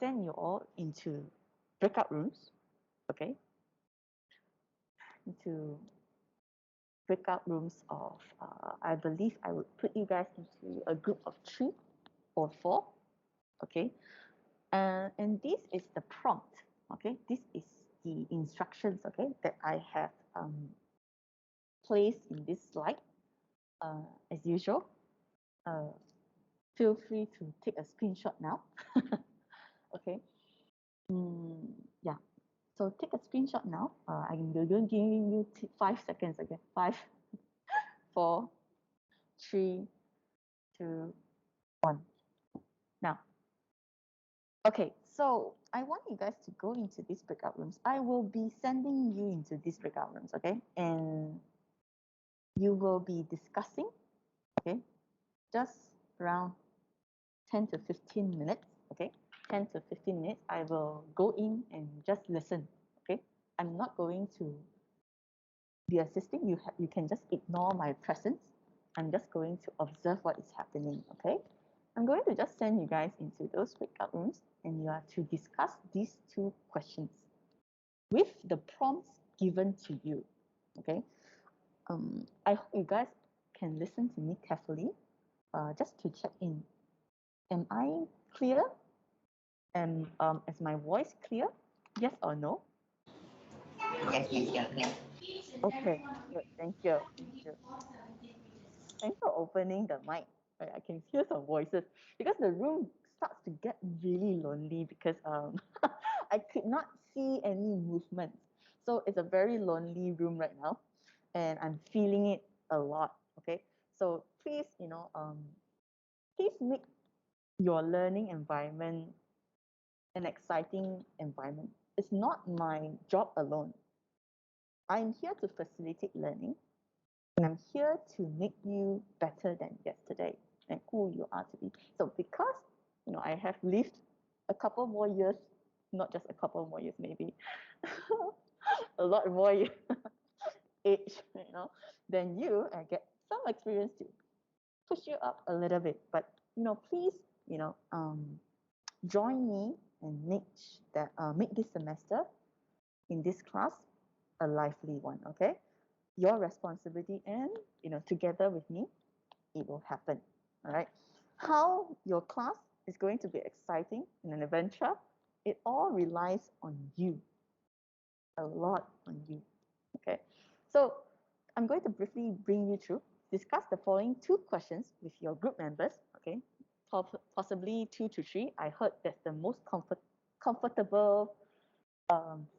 send you all into breakout rooms, okay? Into breakout rooms of, I believe I would put you guys into a group of 3 or 4, okay? And this is the prompt, okay? This is the instructions, okay, that I have placed in this slide. As usual, feel free to take a screenshot now. Okay. Yeah. So take a screenshot now. I'm going to give you 5 seconds again. 5, 4, 3, 2, 1. Now, okay. So I want you guys to go into these breakout rooms. I will be sending you into these breakout rooms, okay? And you will be discussing, okay, just around 10 to 15 minutes, okay? 10 to 15 minutes, I will go in and just listen, okay? I'm not going to be assisting. You can just ignore my presence. I'm just going to observe what is happening, okay? I'm going to just send you guys into those breakout rooms, and you are to discuss these 2 questions with the prompts given to you, okay? I hope you guys can listen to me carefully, just to check in. Am I clear? And is my voice clear? Yes or no? Yes, you're clear. Okay, good. Thank you. Thank you. Thanks for opening the mic. Right, I can hear some voices because the room starts to get really lonely because I could not see any movement. So it's a very lonely room right now, and I'm feeling it a lot. Okay, so please, please make your learning environment an exciting environment. It's not my job alone. I'm here to facilitate learning, and I'm here to make you better than yesterday and who you are to be. So because I have lived a couple more years, not just a couple more years, maybe a lot more years, age, than you, I get some experience to push you up a little bit. But please, join me and make this semester in this class a lively one. Okay, your responsibility, and together with me, it will happen. All right. How your class is going to be exciting and an adventure, it all relies on you, a lot on you. Okay. So I'm going to briefly bring you through, discuss the following 2 questions with your group members. Okay. Possibly 2 to 3. I heard that's the most comfortable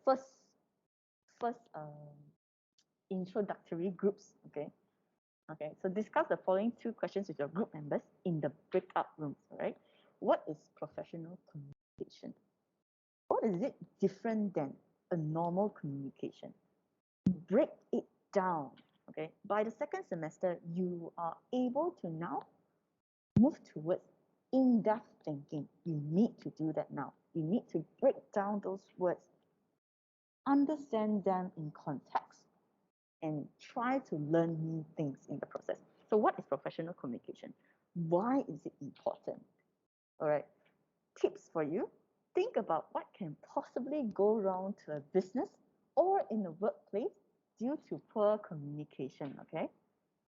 first introductory groups. Okay. Okay, so discuss the following 2 questions with your group members in the breakout rooms, all right? What is professional communication? What is it different than a normal communication? Break it down, okay? By the 2nd semester, you are able to now move towards in-depth thinking. You need to do that now. You need to break down those words, understand them in context, and try to learn new things in the process. So what is professional communication? Why is it important? All right, tips for you. Think about what can possibly go wrong to a business or in the workplace due to poor communication, okay?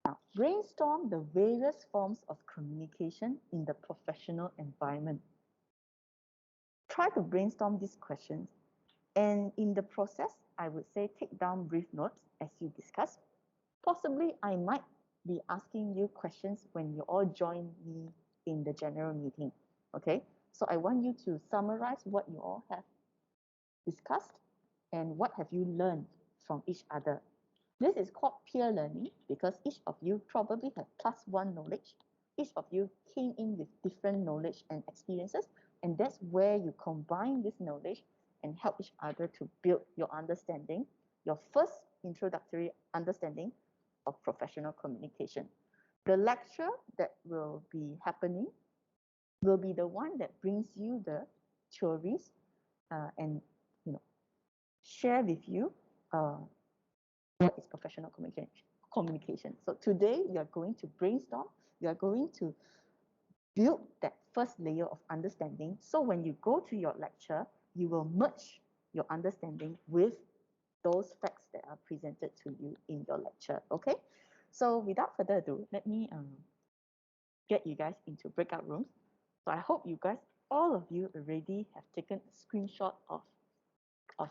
Now, brainstorm the various forms of communication in the professional environment. Try to brainstorm these questions, and in the process, I would say take down brief notes as you discuss. Possibly, I might be asking you questions when you all join me in the general meeting, okay? So I want you to summarize what you all have discussed and what have you learned from each other. This is called peer learning because each of you probably have +1 knowledge. Each of you came in with different knowledge and experiences, and that's where you combine this knowledge and help each other to build your understanding, your first introductory understanding of professional communication. The lecture that will be happening will be the one that brings you the theories and share with you what is professional communication. So today you are going to brainstorm, you are going to build that first layer of understanding. So when you go to your lecture, you will merge your understanding with those facts that are presented to you in your lecture. Okay, so without further ado, let me get you guys into breakout rooms. So I hope you guys, all of you already have taken a screenshot of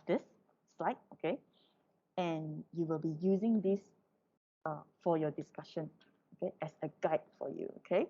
this slide, okay? And you will be using this for your discussion, okay, as a guide for you, okay?